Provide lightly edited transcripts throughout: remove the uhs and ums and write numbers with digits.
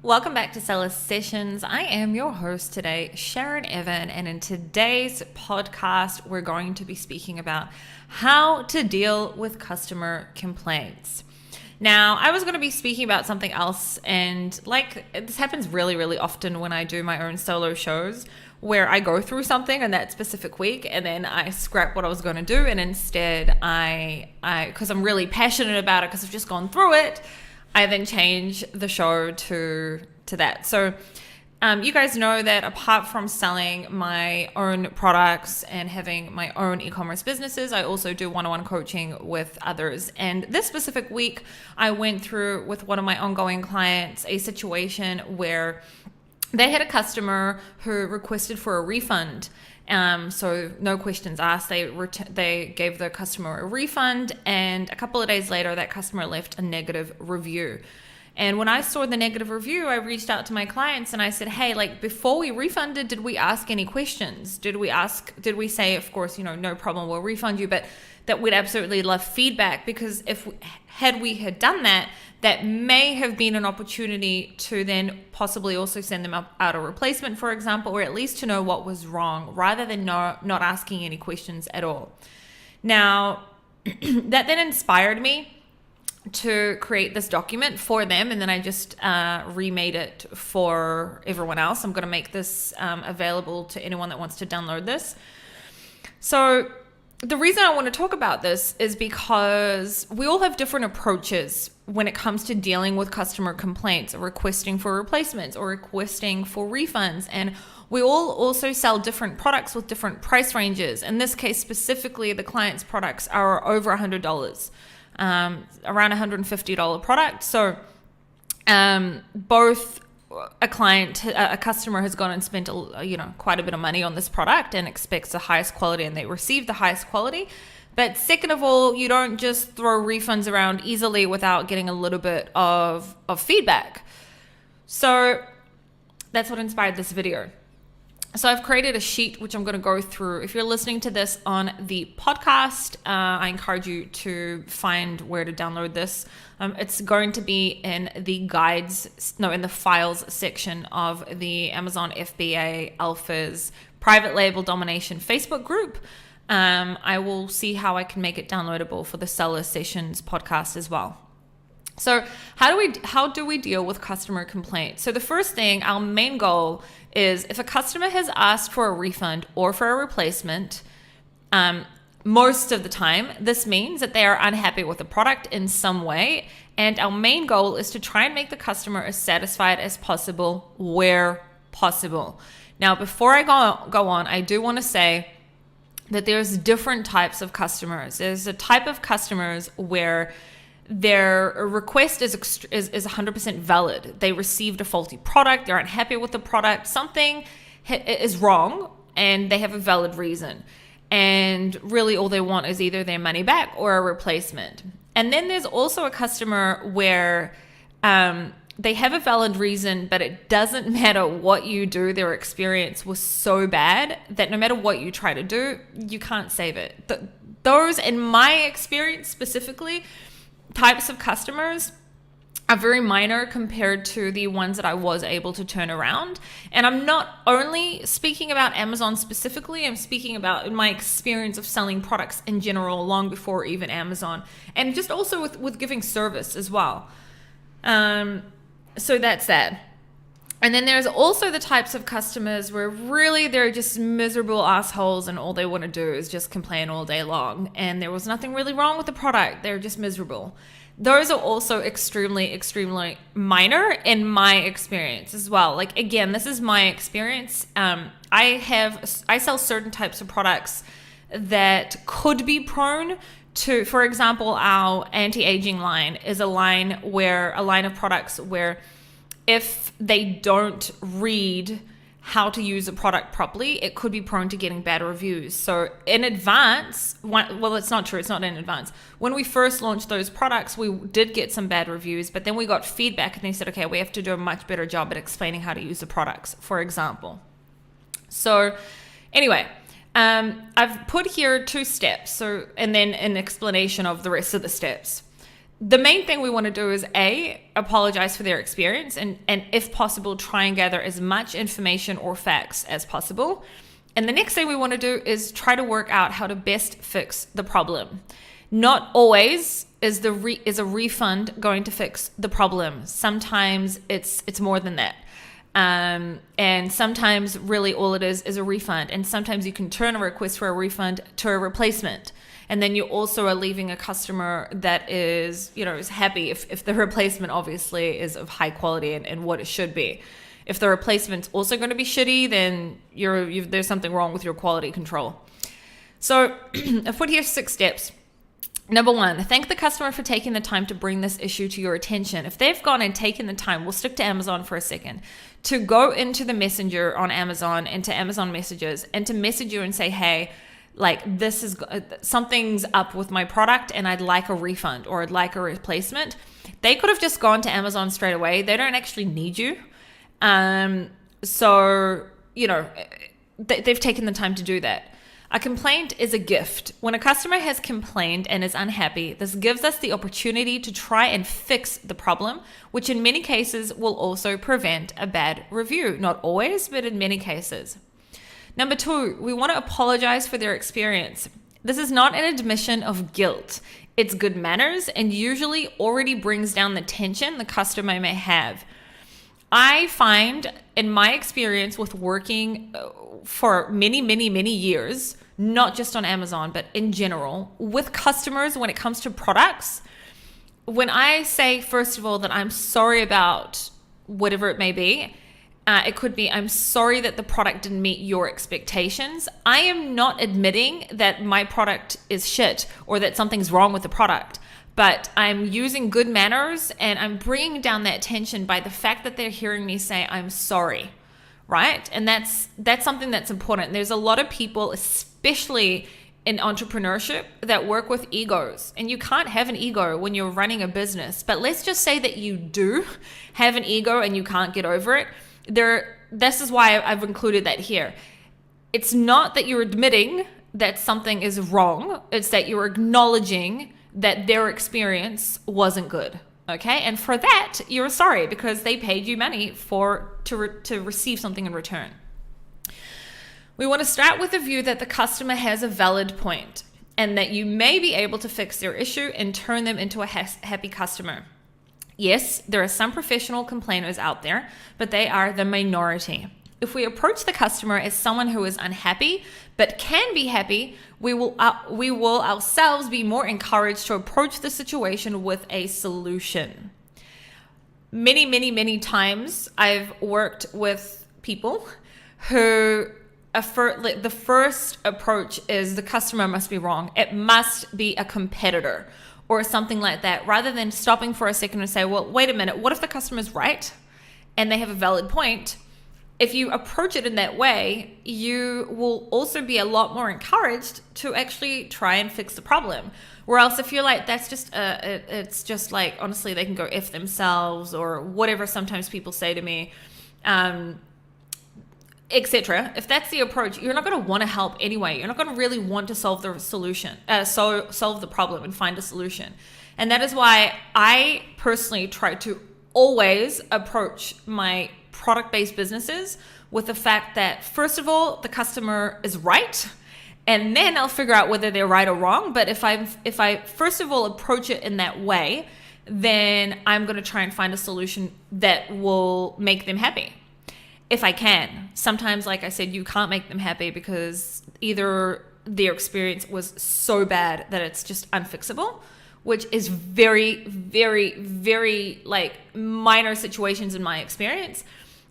Welcome back to Seller Sessions. I am your host today, Sharon Evan, and in today's podcast, we're going to be speaking about how to deal with customer complaints. Now, I was going to be speaking about something else, and this happens really, really often when I do my own solo shows, where I go through something in that specific week, and then I scrap what I was going to do, and instead because I'm really passionate about it, because I've just gone through it, I then change the show to that. So you guys know that apart from selling my own products and having my own e-commerce businesses, I also do one-on-one coaching with others. And this specific week, I went through with one of my ongoing clients a situation where they had a customer who requested for a refund. So no questions asked. They gave the customer a refund, and a couple of days later, that customer left a negative review. And when I saw the negative review, I reached out to my clients and I said, hey, before we refunded, did we ask any questions? Did we say, of course, no problem, we'll refund you, but that we'd absolutely love feedback, because had we done that, that may have been an opportunity to then possibly also send them out a replacement, for example, or at least to know what was wrong, rather than not asking any questions at all. Now, that then inspired me to create this document for them, and then I just remade it for everyone else. I'm going to make this available to anyone that wants to download this. So the reason I want to talk about this is because we all have different approaches when it comes to dealing with customer complaints, or requesting for replacements, or requesting for refunds. And we all also sell different products with different price ranges. In this case specifically, the client's products are over $100, around $150 product. So both a customer has gone and spent quite a bit of money on this product and expects the highest quality, and they receive the highest quality. But second of all, you don't just throw refunds around easily without getting a little bit of feedback. So that's what inspired this video. So I've created a sheet which I'm going to go through. If you're listening to this on the podcast, I encourage you to find where to download this. It's going to be in the in the files section of the Amazon FBA Alphas private label domination Facebook group. I will see how I can make it downloadable for the Seller Sessions podcast as well. So how do we deal with customer complaints? So the first thing, our main goal is, if a customer has asked for a refund or for a replacement, most of the time, this means that they are unhappy with the product in some way. And our main goal is to try and make the customer as satisfied as possible where possible. Now, before I go on, I do want to say that there's different types of customers. There's a type of customers where their request is 100% valid. They received a faulty product, they're unhappy with the product, something is wrong, and they have a valid reason. And really all they want is either their money back or a replacement. And then there's also a customer where they have a valid reason, but it doesn't matter what you do. Their experience was so bad that no matter what you try to do, you can't save it. Those, in my experience specifically, types of customers are very minor compared to the ones that I was able to turn around. And I'm not only speaking about Amazon specifically, I'm speaking about my experience of selling products in general, long before even Amazon, and just also with giving service as well. So that's that. And then there's also the types of customers where really they're just miserable assholes, and all they want to do is just complain all day long. And there was nothing really wrong with the product. They're just miserable. Those are also extremely, extremely minor in my experience as well. Again, this is my experience. I sell certain types of products that could be prone to, for example, our anti-aging line is a line of products where if they don't read how to use a product properly, it could be prone to getting bad reviews. So in advance, well, it's not true. It's not in advance. When we first launched those products, we did get some bad reviews, but then we got feedback and they said, okay, we have to do a much better job at explaining how to use the products, for example. So anyway, I've put here 2 steps. And then an explanation of the rest of the steps. the main thing we want to do is apologize for their experience and if possible, try and gather as much information or facts as possible. And the next thing we want to do is try to work out how to best fix the problem. Not always is a refund going to fix the problem. Sometimes it's more than that. And sometimes really all it is a refund. And sometimes you can turn a request for a refund to a replacement. And then you also are leaving a customer that is happy if the replacement obviously is of high quality and what it should be. If the replacement's also going to be shitty, then there's something wrong with your quality control. So I've put here 6 steps. Number 1, thank the customer for taking the time to bring this issue to your attention. If they've gone and taken the time, we'll stick to Amazon for a second, to go into the messenger on Amazon, into Amazon messages, and to message you and say, hey, like this is something's up with my product and I'd like a refund or I'd like a replacement. They could have just gone to Amazon straight away. They don't actually need you. So they've taken the time to do that. A complaint is a gift. When a customer has complained and is unhappy, this gives us the opportunity to try and fix the problem, which in many cases will also prevent a bad review. Not always, but in many cases. Number 2, we want to apologize for their experience. This is not an admission of guilt. It's good manners and usually already brings down the tension the customer may have. I find in my experience with working for many, many, many years, not just on Amazon, but in general, with customers when it comes to products, when I say, first of all, that I'm sorry about whatever it may be, it could be, I'm sorry that the product didn't meet your expectations. I am not admitting that my product is shit or that something's wrong with the product, but I'm using good manners and I'm bringing down that tension by the fact that they're hearing me say, I'm sorry, right? And that's something that's important. There's a lot of people, especially in entrepreneurship, that work with egos, and you can't have an ego when you're running a business. But let's just say that you do have an ego and you can't get over it. This is why I've included that here. It's not that you're admitting that something is wrong. It's that you're acknowledging that their experience wasn't good. Okay. And for that, you're sorry because they paid you money to receive something in return. We want to start with the view that the customer has a valid point and that you may be able to fix their issue and turn them into a happy customer. Yes, there are some professional complainers out there, but they are the minority. If we approach the customer as someone who is unhappy but can be happy, we will ourselves be more encouraged to approach the situation with a solution. Many, many, many times I've worked with people who the first approach is the customer must be wrong. It must be a competitor or something like that, rather than stopping for a second and say, well, wait a minute, what if the customer's right and they have a valid point? If you approach it in that way, you will also be a lot more encouraged to actually try and fix the problem. Or else if you're like, that's just, it's just like, honestly, they can go F themselves or whatever sometimes people say to me, etc. If that's the approach, you're not going to want to help anyway. You're not going to really want to solve the solution, solve the problem and find a solution. And that is why I personally try to always approach my product-based businesses with the fact that, first of all, the customer is right, and then I'll figure out whether they're right or wrong. But if I first of all approach it in that way, then I'm going to try and find a solution that will make them happy. If I can. Sometimes, like I said, you can't make them happy because either their experience was so bad that it's just unfixable, which is very, very, very like minor situations in my experience.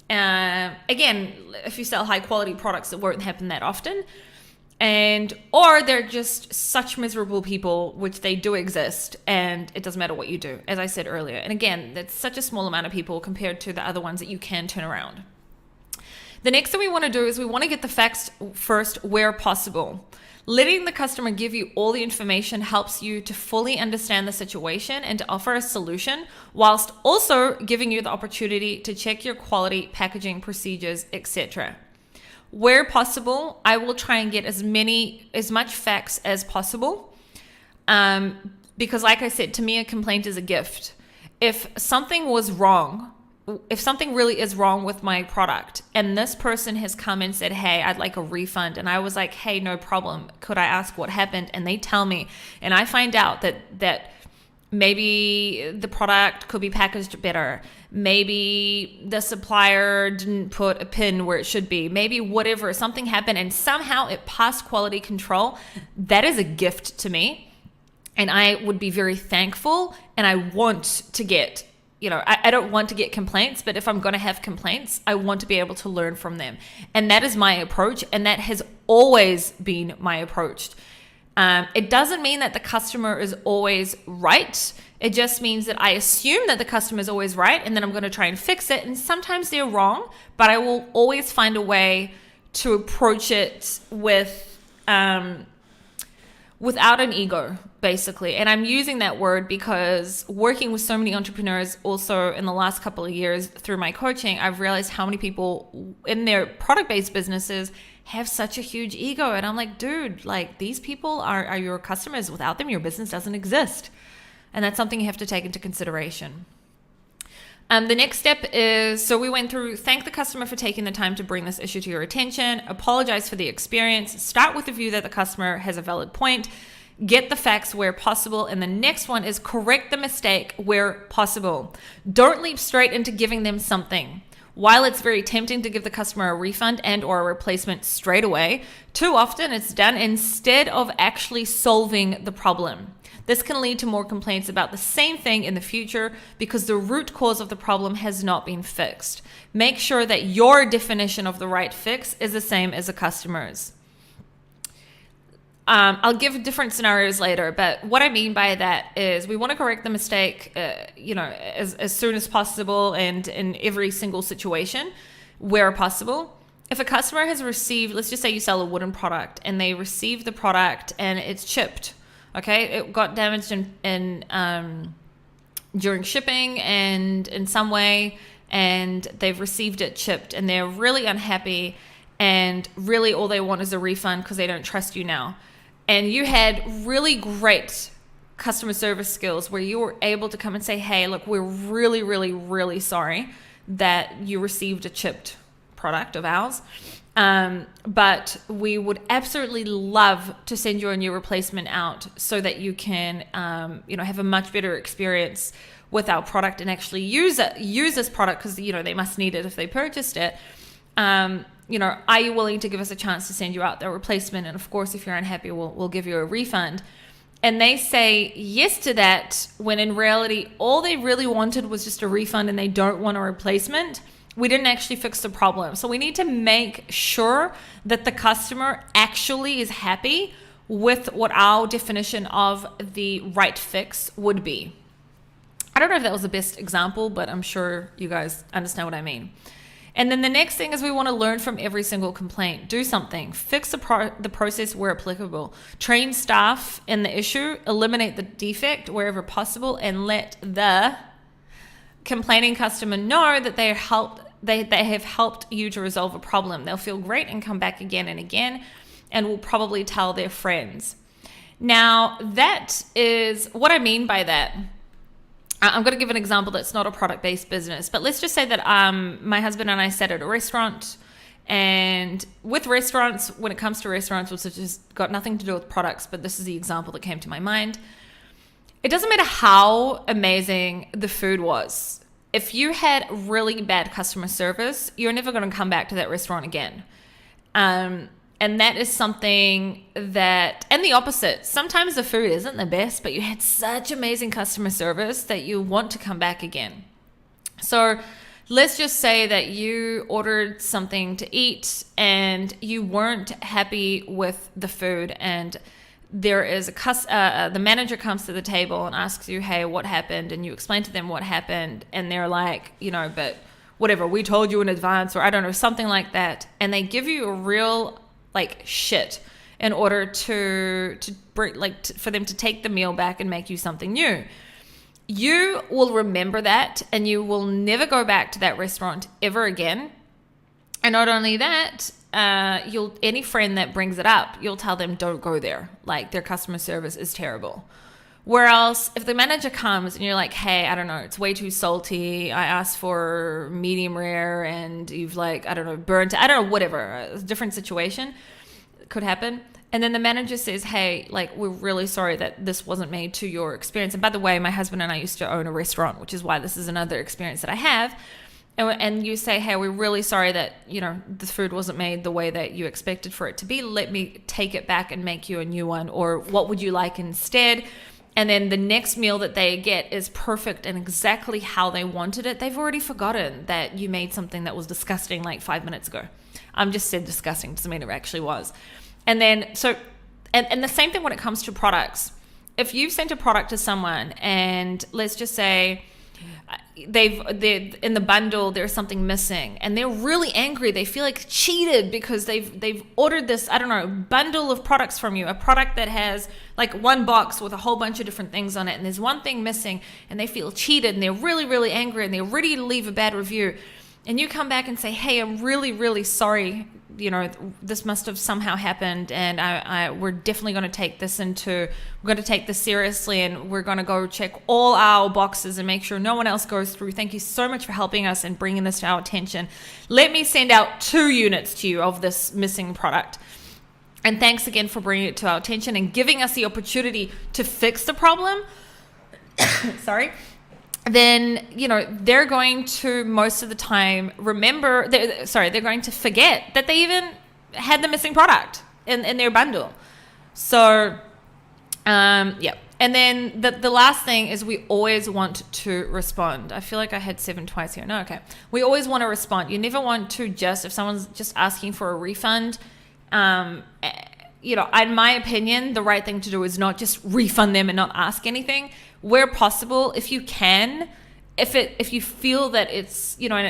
Again, if you sell high quality products, it won't happen that often. Or they're just such miserable people, which they do exist, and it doesn't matter what you do, as I said earlier. And again, that's such a small amount of people compared to the other ones that you can turn around. The next thing we want to do is we want to get the facts first where possible. Letting the customer give you all the information helps you to fully understand the situation and to offer a solution, whilst also giving you the opportunity to check your quality, packaging, procedures, etc. Where possible, I will try and get as much facts as possible. Because like I said, to me, a complaint is a gift. If something was wrong, if something really is wrong with my product and this person has come and said, hey, I'd like a refund. And I was like, hey, no problem. Could I ask what happened? And they tell me, and I find out that maybe the product could be packaged better. Maybe the supplier didn't put a pin where it should be. Maybe whatever, something happened and somehow it passed quality control. That is a gift to me. And I would be very thankful, and I want to get, I don't want to get complaints, but if I'm going to have complaints, I want to be able to learn from them. And that is my approach, and that has always been my approach. It doesn't mean that the customer is always right. It just means that I assume that the customer is always right, and then I'm going to try and fix it. And sometimes they're wrong, but I will always find a way to approach it without an ego, basically. And I'm using that word because working with so many entrepreneurs also in the last couple of years through my coaching, I've realized how many people in their product-based businesses have such a huge ego. And I'm like, dude, like these people are your customers. Without them, your business doesn't exist. And that's something you have to take into consideration. The next step is, so we went through, thank the customer for taking the time to bring this issue to your attention, apologize for the experience, start with the view that the customer has a valid point, get the facts where possible, and the next one is correct the mistake where possible. Don't leap straight into giving them something. While it's very tempting to give the customer a refund and or a replacement straight away, too often it's done instead of actually solving the problem. This can lead to more complaints about the same thing in the future because the root cause of the problem has not been fixed. Make sure that your definition of the right fix is the same as a customer's. I'll give different scenarios later, but what I mean by that is we want to correct the mistake, as soon as possible and in every single situation where possible. If a customer has received, let's just say you sell a wooden product and they receive the product and it's chipped. Okay, it got damaged during shipping and in some way, and they've received it chipped and they're really unhappy, and really all they want is a refund because they don't trust you now. And you had really great customer service skills where you were able to come and say, hey, look, we're really, really, really sorry that you received a chipped product of ours. But we would absolutely love to send you a new replacement out so that you can, have a much better experience with our product and actually use this product because, they must need it if they purchased it. Are you willing to give us a chance to send you out the replacement? And of course, if you're unhappy, we'll give you a refund. And they say yes to that when in reality, all they really wanted was just a refund and they don't want a replacement. We didn't actually fix the problem. So we need to make sure that the customer actually is happy with what our definition of the right fix would be. I don't know if that was the best example, but I'm sure you guys understand what I mean. And then the next thing is we want to learn from every single complaint. Do something. Fix the process where applicable. Train staff in the issue. Eliminate the defect wherever possible, and let the complaining customer know that they have helped you to resolve a problem. They'll feel great and come back again and again, and will probably tell their friends. Now, that is what I mean by that. I'm going to give an example that's not a product-based business, but let's just say that my husband and I sat at a restaurant, and with restaurants, when it comes to restaurants, which has just got nothing to do with products, but this is the example that came to my mind. It doesn't matter how amazing the food was. If you had really bad customer service, you're never going to come back to that restaurant again. And that is something that, and the opposite, sometimes the food isn't the best, but you had such amazing customer service that you want to come back again. So let's just say that you ordered something to eat and you weren't happy with the food, and there is the manager comes to the table and asks you, hey, what happened? And you explain to them what happened, and they're like, but whatever, we told you in advance, or I don't know, something like that. And they give you a real shit in order to bring, for them to take the meal back and make you something new. You will remember that, and you will never go back to that restaurant ever again. And not only that, any friend that brings it up, you'll tell them don't go there. Their customer service is terrible. Whereas if the manager comes and you're like, hey, I don't know, it's way too salty. I asked for medium rare and you've like, I don't know, burnt, I don't know, whatever, a different situation could happen. And then the manager says, hey, like, we're really sorry that this wasn't made to your experience. And by the way, my husband and I used to own a restaurant, which is why this is another experience that I have. And you say, hey, we're really sorry that, the food wasn't made the way that you expected for it to be. Let me take it back and make you a new one. Or what would you like instead? And then the next meal that they get is perfect and exactly how they wanted it. They've already forgotten that you made something that was disgusting like 5 minutes ago. I'm just said disgusting, doesn't mean it actually was. And then, and the same thing when it comes to products. If you've sent a product to someone and let's just say they're in the bundle, there's something missing and they're really angry. They feel like cheated because they've ordered this, I don't know, bundle of products from you, a product that has like one box with a whole bunch of different things on it. And there's one thing missing and they feel cheated and they're really, really angry and they're ready to leave a bad review. And you come back and say, hey, I'm really, really sorry. This must have somehow happened. And we're definitely going to take this seriously. And we're going to go check all our boxes and make sure no one else goes through. Thank you so much for helping us and bringing this to our attention. Let me send out 2 units to you of this missing product. And thanks again for bringing it to our attention and giving us the opportunity to fix the problem. Sorry. Then, they're going to most of the time they're going to forget that they even had the missing product in their bundle. So, yeah. And then the last thing is we always want to respond. I feel like I had 7 twice here. No, okay. We always want to respond. You never want to if someone's just asking for a refund, in my opinion, the right thing to do is not just refund them and not ask anything. Where possible, if you can, if you feel that it's, and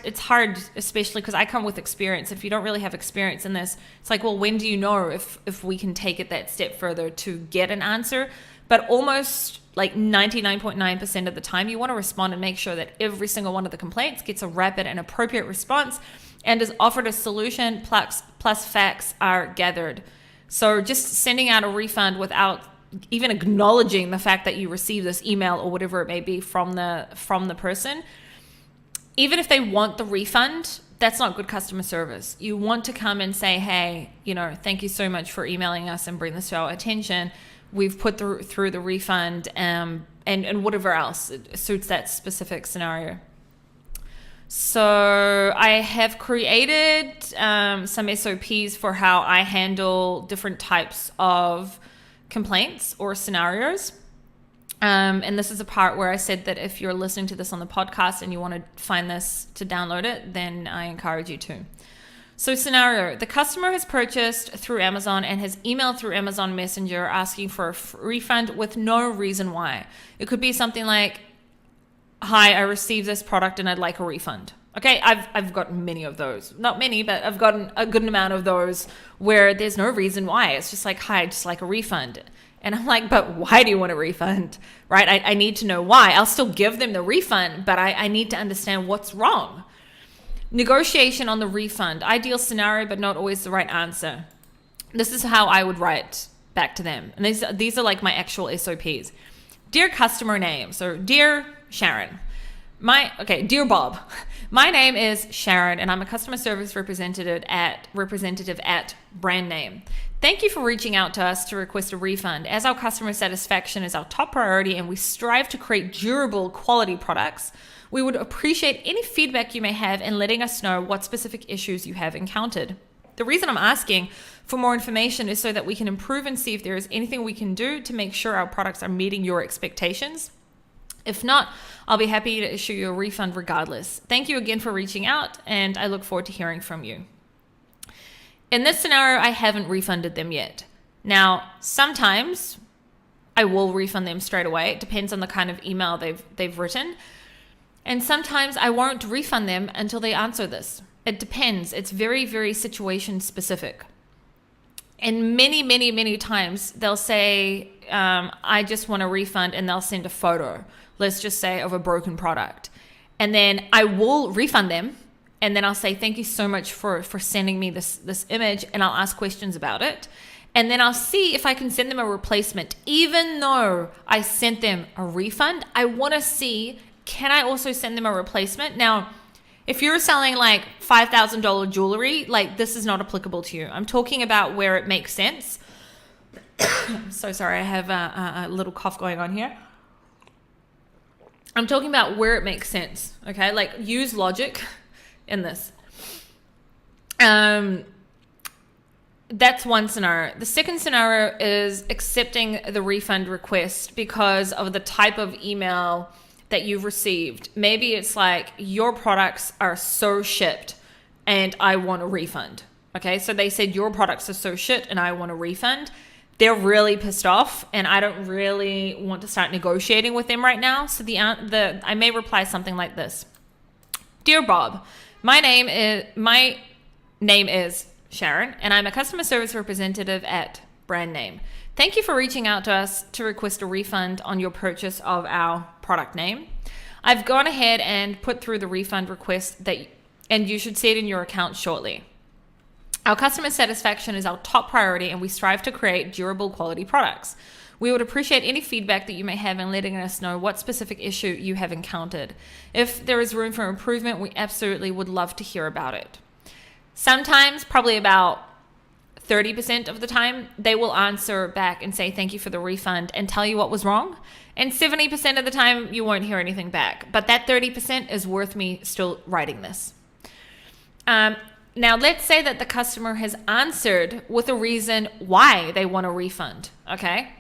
it's hard, especially because I come with experience. If you don't really have experience in this, it's like, well, when do you know if we can take it that step further to get an answer? But almost like 99.9% of the time, you want to respond and make sure that every single one of the complaints gets a rapid and appropriate response and is offered a solution plus facts are gathered. So just sending out a refund without even acknowledging the fact that you received this email or whatever it may be from the person, even if they want the refund, that's not good customer service. You want to come and say, hey, thank you so much for emailing us and bring this to our attention. We've put through the refund and whatever else suits that specific scenario. So I have created some SOPs for how I handle different types of complaints or scenarios. And this is a part where I said that if you're listening to this on the podcast and you want to find this to download it, then I encourage you to. So scenario, the customer has purchased through Amazon and has emailed through Amazon Messenger asking for a refund with no reason why. It could be something like, hi, I received this product and I'd like a refund. Okay, I've gotten many of those. Not many, but I've gotten a good amount of those where there's no reason why. It's just like, hi, I'd just like a refund. And I'm like, but why do you want a refund? Right? I need to know why. I'll still give them the refund, but I need to understand what's wrong. Negotiation on the refund. Ideal scenario, but not always the right answer. This is how I would write back to them. And these are like my actual SOPs. Dear customer name. So dear Sharon. Dear Bob. My name is Sharon and I'm a customer service representative at brand name. Thank you for reaching out to us to request a refund. As our customer satisfaction is our top priority and we strive to create durable quality products, we would appreciate any feedback you may have in letting us know what specific issues you have encountered. The reason I'm asking for more information is so that we can improve and see if there is anything we can do to make sure our products are meeting your expectations. If not, I'll be happy to issue you a refund regardless. Thank you again for reaching out, and I look forward to hearing from you. In this scenario, I haven't refunded them yet. Now, sometimes I will refund them straight away. It depends on the kind of email they've written. And sometimes I won't refund them until they answer this. It depends. It's very, very situation specific. And many, many, many times they'll say, I just want a refund, and they'll send a photo, let's just say, of a broken product. And then I will refund them. And then I'll say, thank you so much for sending me this image, and I'll ask questions about it. And then I'll see if I can send them a replacement. Even though I sent them a refund, I want to see, can I also send them a replacement? Now, if you're selling like $5,000 jewelry, like this is not applicable to you. I'm talking about where it makes sense. I'm so sorry, I have a little cough going on here. I'm talking about where it makes sense, okay? Like use logic in this. That's one scenario. The second scenario is accepting the refund request because of the type of email that you've received. Maybe it's like, your products are so shit and I want a refund. Okay, so they said your products are so shit and I want a refund. They're really pissed off and I don't really want to start negotiating with them right now. So I may reply something like this. Dear Bob, my name is Sharon, and I'm a customer service representative at brand name. Thank you for reaching out to us to request a refund on your purchase of our product name. I've gone ahead and put through the refund request and you should see it in your account shortly. Our customer satisfaction is our top priority and we strive to create durable quality products. We would appreciate any feedback that you may have in letting us know what specific issue you have encountered. If there is room for improvement, we absolutely would love to hear about it. Sometimes, probably about 30% of the time, they will answer back and say thank you for the refund and tell you what was wrong. And 70% of the time, you won't hear anything back. But that 30% is worth me still writing this. Now, let's say that the customer has answered with a reason why they want a refund, okay?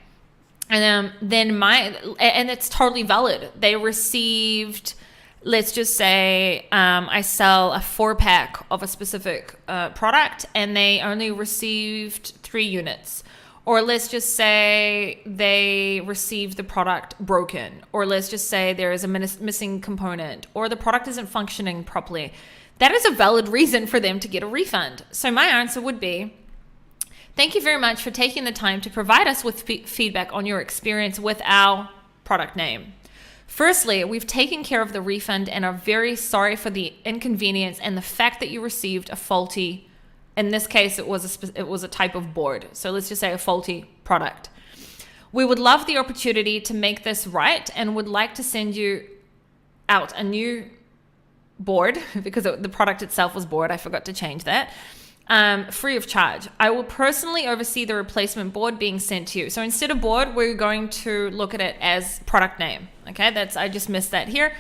And and it's totally valid. They received, let's just say I sell a 4-pack of a specific product and they only received 3 units. Or let's just say they received the product broken. Or let's just say there is a missing component or the product isn't functioning properly. That is a valid reason for them to get a refund. So my answer would be, thank you very much for taking the time to provide us with feedback on your experience with our product name. Firstly, we've taken care of the refund and are very sorry for the inconvenience and the fact that you received a faulty, in this case, it was a type of board. So let's just say a faulty product. We would love the opportunity to make this right and would like to send you out a new board because the product itself was board. I forgot to change that. Free of charge. I will personally oversee the replacement board being sent to you. So instead of board, we're going to look at it as product name. Okay, I just missed that here.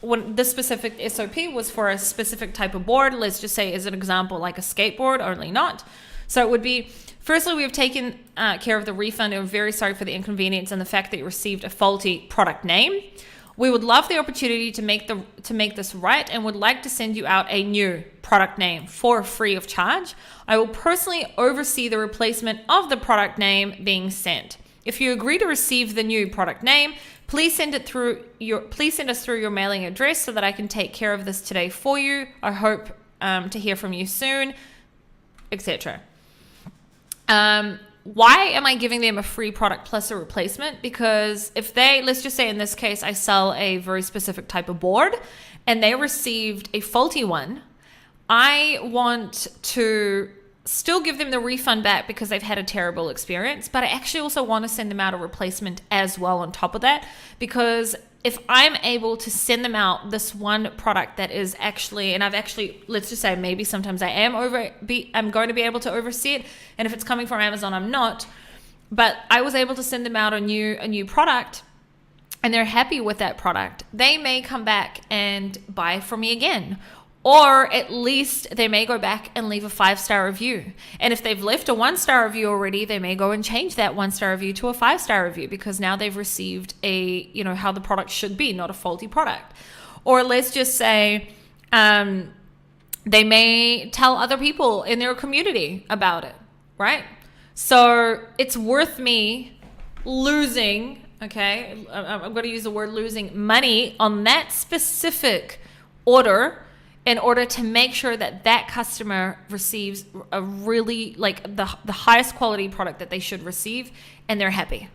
When this specific SOP was for a specific type of board, let's just say as an example, like a skateboard, only not. So it would be, firstly, we have taken care of the refund and we're very sorry for the inconvenience and the fact that you received a faulty product name. We would love the opportunity to make this right and would like to send you out a new product name for free of charge. I will personally oversee the replacement of the product name being sent. If you agree to receive the new product name, please send us through your mailing address so that I can take care of this today for you. I hope to hear from you soon, etc. Why am I giving them a free product plus a replacement? Because if let's just say in this case, I sell a very specific type of board and they received a faulty one, I want to still give them the refund back because they've had a terrible experience, but I actually also want to send them out a replacement as well on top of that, because if I'm able to send them out this one product that is actually, and let's just say maybe sometimes I'm going to be able to oversee it, and if it's coming from Amazon, I'm not, but I was able to send them out a new product and they're happy with that product, they may come back and buy from me again. Or at least they may go back and leave a 5-star review. And if they've left a 1-star review already, they may go and change that 1-star review to a 5-star review because now they've received how the product should be, not a faulty product. Or let's just say they may tell other people in their community about it, right? So it's worth me losing, okay, I'm going to use the word losing, money on that specific order in order to make sure that customer receives a really, the highest quality product that they should receive and they're happy.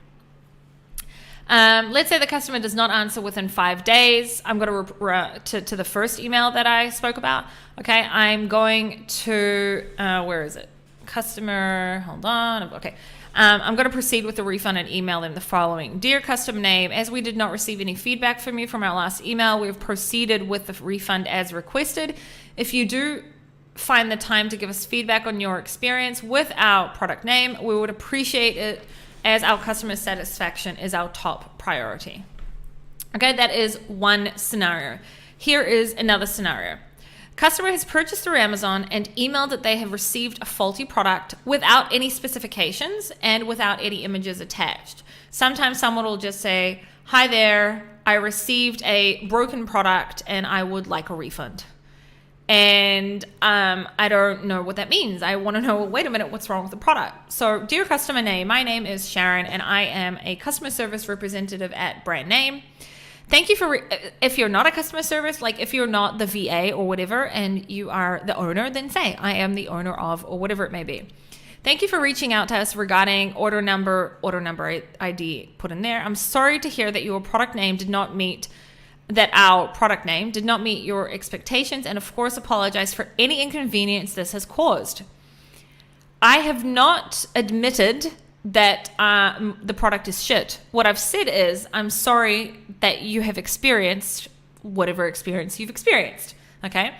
Let's say the customer does not answer within 5 days. I'm going to the first email that I spoke about. Okay, I'm going to, where is it? customer, hold on. Okay. I'm going to proceed with the refund and email them the following. Dear customer name, as we did not receive any feedback from you from our last email, we have proceeded with the refund as requested. If you do find the time to give us feedback on your experience with our product name, we would appreciate it, as our customer satisfaction is our top priority. Okay, that is one scenario. Here is another scenario. Customer has purchased through Amazon and emailed that they have received a faulty product without any specifications and without any images attached. Sometimes someone will just say, hi there, I received a broken product and I would like a refund. And I don't know what that means. I want to know, wait a minute, what's wrong with the product? So, dear customer name, my name is Sharon and I am a customer service representative at Brand Name. Thank you for, if you're not a customer service, like if you're not the VA or whatever, and you are the owner, then say, I am the owner of, or whatever it may be. Thank you for reaching out to us regarding order number ID put in there. I'm sorry to hear that your product name did not meet, that our product name did not meet your expectations, and of course apologize for any inconvenience this has caused. I have not admitted that the product is shit. What I've said is, I'm sorry that you have experienced whatever experience you've experienced, okay?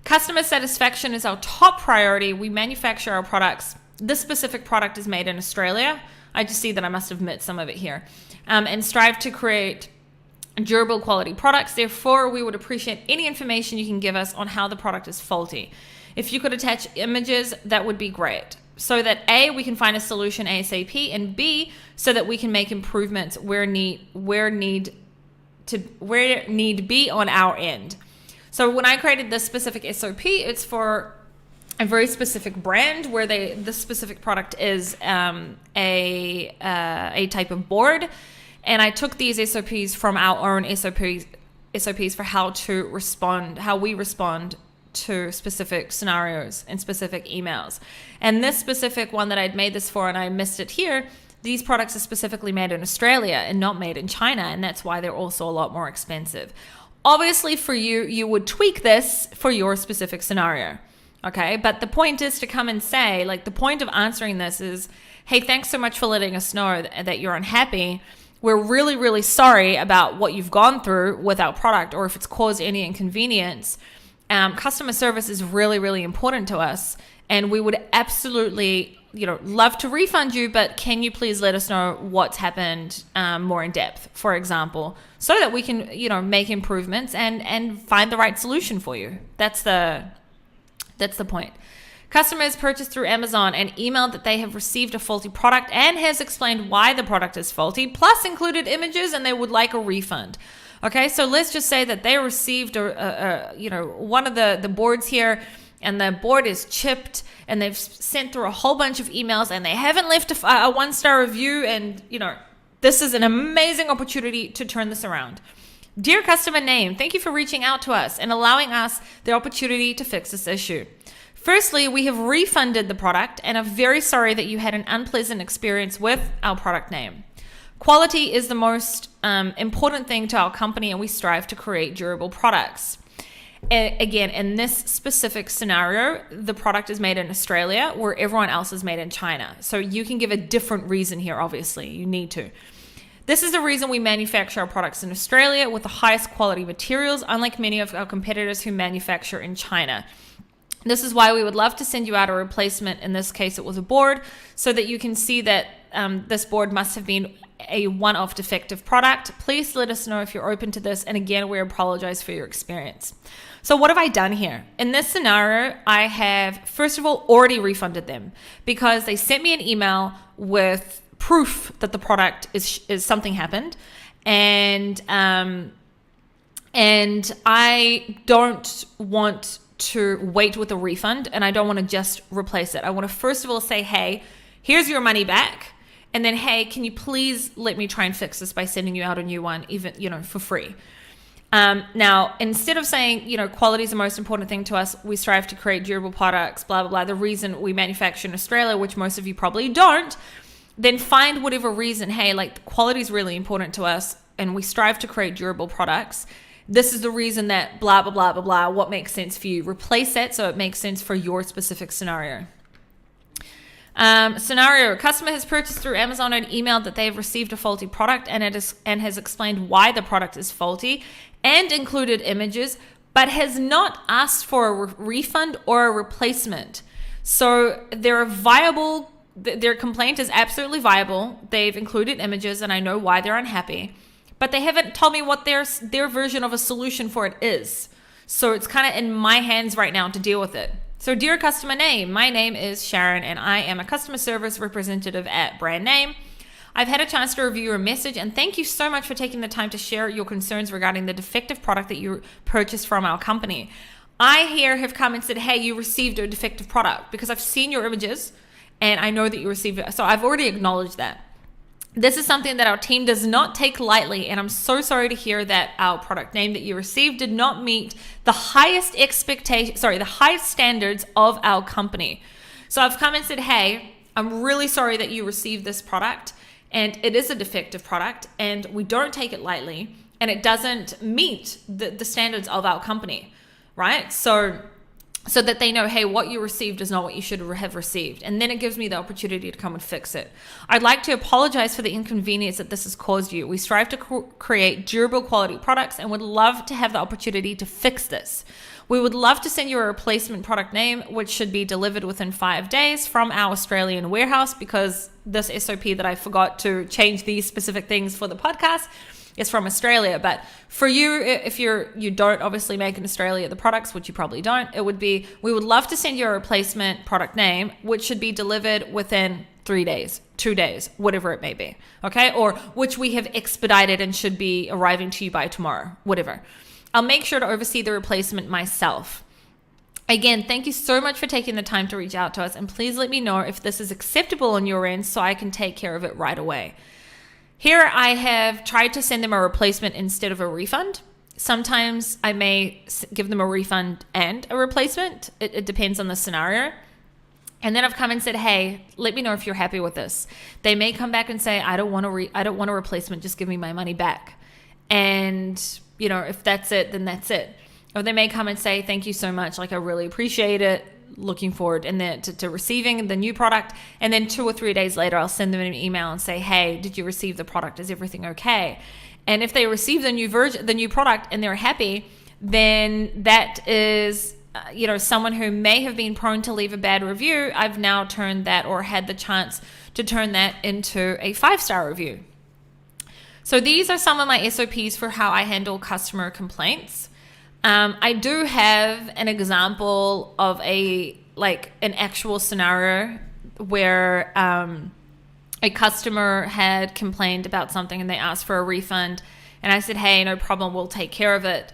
Customer satisfaction is our top priority. We manufacture our products. This specific product is made in Australia. I just see that I must omit some of it here. And strive to create durable quality products. Therefore, we would appreciate any information you can give us on how the product is faulty. If you could attach images, that would be great. So that A, we can find a solution ASAP, and B, so that we can make improvements where need be on our end. So when I created this specific SOP, it's for a very specific brand where this specific product is a type of board, and I took these SOPs from our own SOPs for how we respond to specific scenarios and specific emails. And this specific one that I'd made this for, and I missed it here, these products are specifically made in Australia and not made in China, and that's why they're also a lot more expensive. Obviously for you, you would tweak this for your specific scenario, okay? But the point is to come and say, like, the point of answering this is, hey, thanks so much for letting us know that you're unhappy. We're really, really sorry about what you've gone through with our product, or if it's caused any inconvenience. Customer service is really, really important to us, and we would absolutely, love to refund you, but can you please let us know what's happened more in depth, for example, so that we can, make improvements and find the right solution for you. That's the point. Customers purchased through Amazon and emailed that they have received a faulty product and has explained why the product is faulty, plus included images, and they would like a refund. Okay, so let's just say that they received one of the boards here, and the board is chipped, and they've sent through a whole bunch of emails, and they haven't left a one-star review, and this is an amazing opportunity to turn this around. Dear customer name, thank you for reaching out to us and allowing us the opportunity to fix this issue. Firstly, we have refunded the product and are very sorry that you had an unpleasant experience with our product name. Quality is the most important thing to our company, and we strive to create durable products. Again, in this specific scenario, the product is made in Australia where everyone else is made in China. So you can give a different reason here, obviously. You need to. This is the reason we manufacture our products in Australia with the highest quality materials, unlike many of our competitors who manufacture in China. This is why we would love to send you out a replacement. In this case, it was a board, so that you can see that this board must have been a one-off defective product. Please let us know if you're open to this. And again, we apologize for your experience. So what have I done here? In this scenario, I have, first of all, already refunded them because they sent me an email with proof that the product is something happened. And I don't want to wait with a refund, and I don't want to just replace it. I want to first of all say, hey, here's your money back. And then, hey, can you please let me try and fix this by sending you out a new one, even, for free. Now, instead of saying, quality is the most important thing to us, we strive to create durable products, blah, blah, blah. The reason we manufacture in Australia, which most of you probably don't, then find whatever reason, hey, like quality is really important to us and we strive to create durable products. This is the reason that blah, blah, blah, blah, blah, what makes sense for you. Replace that so it makes sense for your specific scenario. Scenario: customer has purchased through Amazon and emailed that they have received a faulty product and has explained why the product is faulty and included images, but has not asked for a refund or a replacement. So their complaint is absolutely viable. They've included images and I know why they're unhappy, but they haven't told me what their version of a solution for it is. So it's kind of in my hands right now to deal with it. So dear customer name, my name is Sharon and I am a customer service representative at brand name. I've had a chance to review your message and thank you so much for taking the time to share your concerns regarding the defective product that you purchased from our company. I here have come and said, hey, you received a defective product because I've seen your images and I know that you received it. So I've already acknowledged that. This is something that our team does not take lightly, and I'm so sorry to hear that our product name that you received did not meet the highest standards of our company. So I've come and said, hey, I'm really sorry that you received this product, and it is a defective product, and we don't take it lightly, and it doesn't meet the standards of our company, right? So that they know, hey, what you received is not what you should have received. And then it gives me the opportunity to come and fix it. I'd like to apologize for the inconvenience that this has caused you. We strive to create durable quality products and would love to have the opportunity to fix this. We would love to send you a replacement product name, which should be delivered within 5 days from our Australian warehouse, because this SOP that I forgot to change these specific things for the podcast is from Australia. But for you, if you don't obviously make in Australia the products, which you probably don't, it would be, we would love to send you a replacement product name, which should be delivered within 3 days, 2 days, whatever it may be. Okay. Or which we have expedited and should be arriving to you by tomorrow, whatever. I'll make sure to oversee the replacement myself. Again, thank you so much for taking the time to reach out to us. And please let me know if this is acceptable on your end so I can take care of it right away. Here I have tried to send them a replacement instead of a refund. Sometimes I may give them a refund and a replacement. It depends on the scenario. And then I've come and said, hey, let me know if you're happy with this. They may come back and say, I don't want a replacement, just give me my money back. And if that's it, then that's it. Or they may come and say, thank you so much, like I really appreciate it, looking forward and then to receiving the new product. And then 2 or 3 days later, I'll send them an email and say, hey, did you receive the product? Is everything okay? And if they receive the new product and they're happy, then that is, someone who may have been prone to leave a bad review. I've now turned that, or had the chance to turn that into a 5-star review. So these are some of my SOPs for how I handle customer complaints. I do have an example of an actual scenario where a customer had complained about something and they asked for a refund. And I said, hey, no problem, we'll take care of it.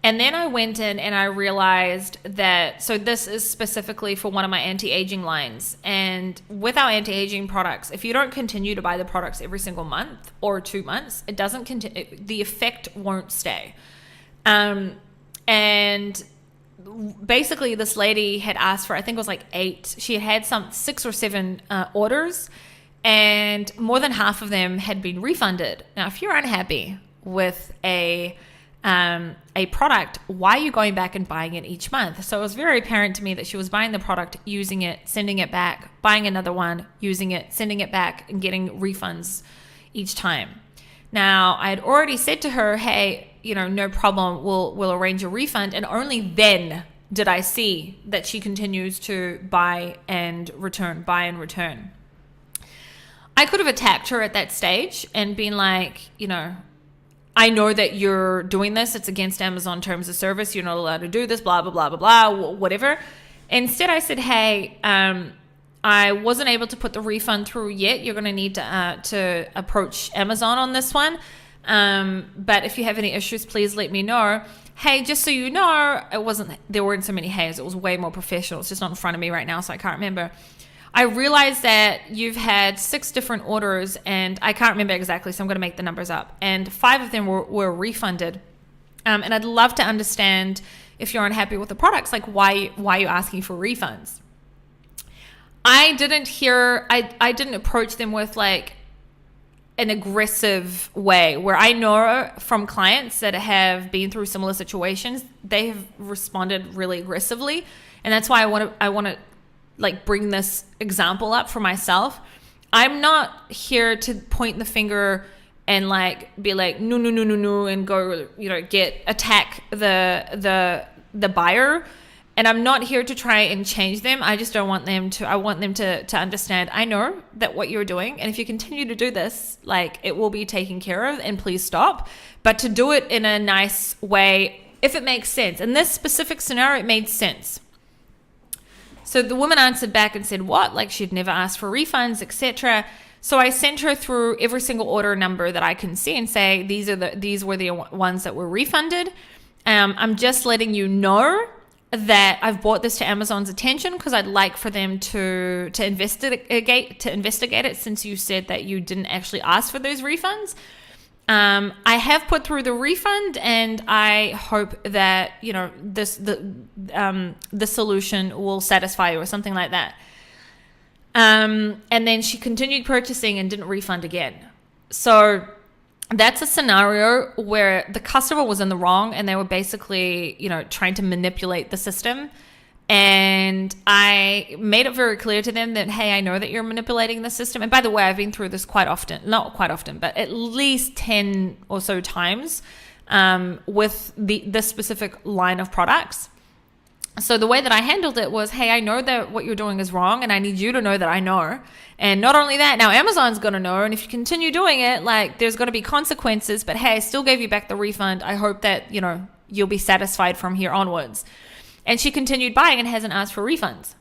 And then I went in and I realized that, so this is specifically for one of my anti-aging lines. And with our anti-aging products, if you don't continue to buy the products every single month or 2 months, it doesn't continue, the effect won't stay. And basically this lady had asked for, I think it was like 8, she had 6 or 7 orders, and more than half of them had been refunded. Now, if you're unhappy with a product, why are you going back and buying it each month? So it was very apparent to me that she was buying the product, using it, sending it back, buying another one, using it, sending it back, and getting refunds each time. Now, I had already said to her, hey, no problem, we'll arrange a refund. And only then did I see that she continues to buy and return. I could have attacked her at that stage and been like, I know that you're doing this. It's against Amazon terms of service. You're not allowed to do this, blah, blah, blah, blah, blah, whatever. Instead, I said, hey, I wasn't able to put the refund through yet. You're going to need to approach Amazon on this one. But if you have any issues, please let me know. Hey, just so you know, there weren't so many heys. It was way more professional. It's just not in front of me right now, so I can't remember. I realized that you've had 6 different orders, and I can't remember exactly, so I'm going to make the numbers up. And 5 of them were refunded. And I'd love to understand, if you're unhappy with the products, like why you're asking for refunds. I didn't approach them with like an aggressive way, where I know from clients that have been through similar situations, they have responded really aggressively. And that's why I want to like bring this example up for myself. I'm not here to point the finger and like be like no and go, attack the buyer. And I'm not here to try and change them. I just don't want them to. I want them to understand. I know that what you're doing, and if you continue to do this, like, it will be taken care of, and please stop. But to do it in a nice way, if it makes sense. In this specific scenario, it made sense. So the woman answered back and said, what? Like, she'd never asked for refunds, etc. So I sent her through every single order number that I can see and say, these were the ones that were refunded. I'm just letting you know that I've brought this to Amazon's attention because I'd like for them to investigate it, since you said that you didn't actually ask for those refunds. I have put through the refund, and I hope that the solution will satisfy you, or something like that. And then she continued purchasing and didn't refund again. So that's a scenario where the customer was in the wrong, and they were basically, trying to manipulate the system. And I made it very clear to them that, hey, I know that you're manipulating the system. And by the way, I've been through this not quite often, but at least 10 or so times with this specific line of products. So the way that I handled it was, hey, I know that what you're doing is wrong, and I need you to know that I know. And not only that, now Amazon's going to know, and if you continue doing it, like, there's going to be consequences, but hey, I still gave you back the refund. I hope that, you'll be satisfied from here onwards. And she continued buying and hasn't asked for refunds.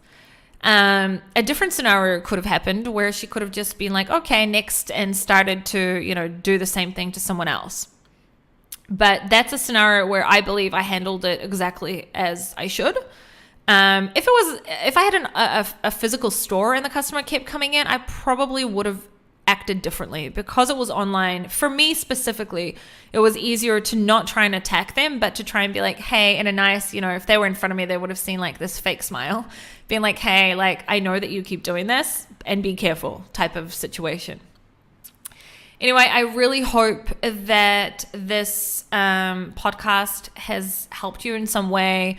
A different scenario could have happened where she could have just been like, okay, next, and started to, do the same thing to someone else. But that's a scenario where I believe I handled it exactly as I should. If I had a physical store and the customer kept coming in, I probably would have acted differently. Because it was online, for me specifically, it was easier to not try and attack them, but to try and be like, hey, in a nice, if they were in front of me, they would have seen like this fake smile, being like, hey, like, I know that you keep doing this, and be careful, type of situation. Anyway, I really hope that this podcast has helped you in some way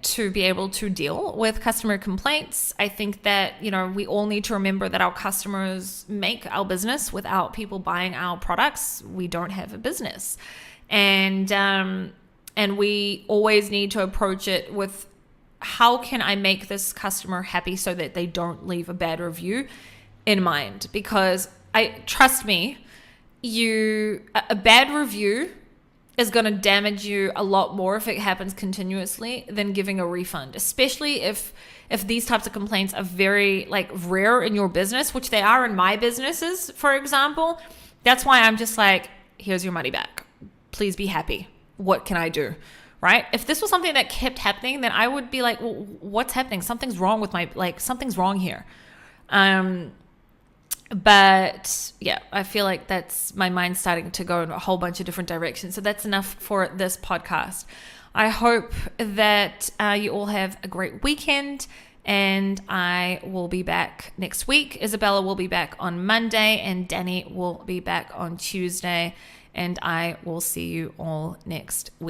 to be able to deal with customer complaints. I think that, we all need to remember that our customers make our business. Without people buying our products, we don't have a business. And we always need to approach it with, how can I make this customer happy so that they don't leave a bad review in mind? Because trust me, a bad review is going to damage you a lot more if it happens continuously than giving a refund, especially if these types of complaints are very rare in your business, which they are in my businesses, for example. That's why I'm just like, here's your money back. Please be happy. What can I do? Right? If this was something that kept happening, then I would be like, well, what's happening? Something's wrong with something's wrong here. But yeah, I feel like that's my mind starting to go in a whole bunch of different directions. So that's enough for this podcast. I hope that you all have a great weekend, and I will be back next week. Isabella will be back on Monday, and Danny will be back on Tuesday, and I will see you all next week.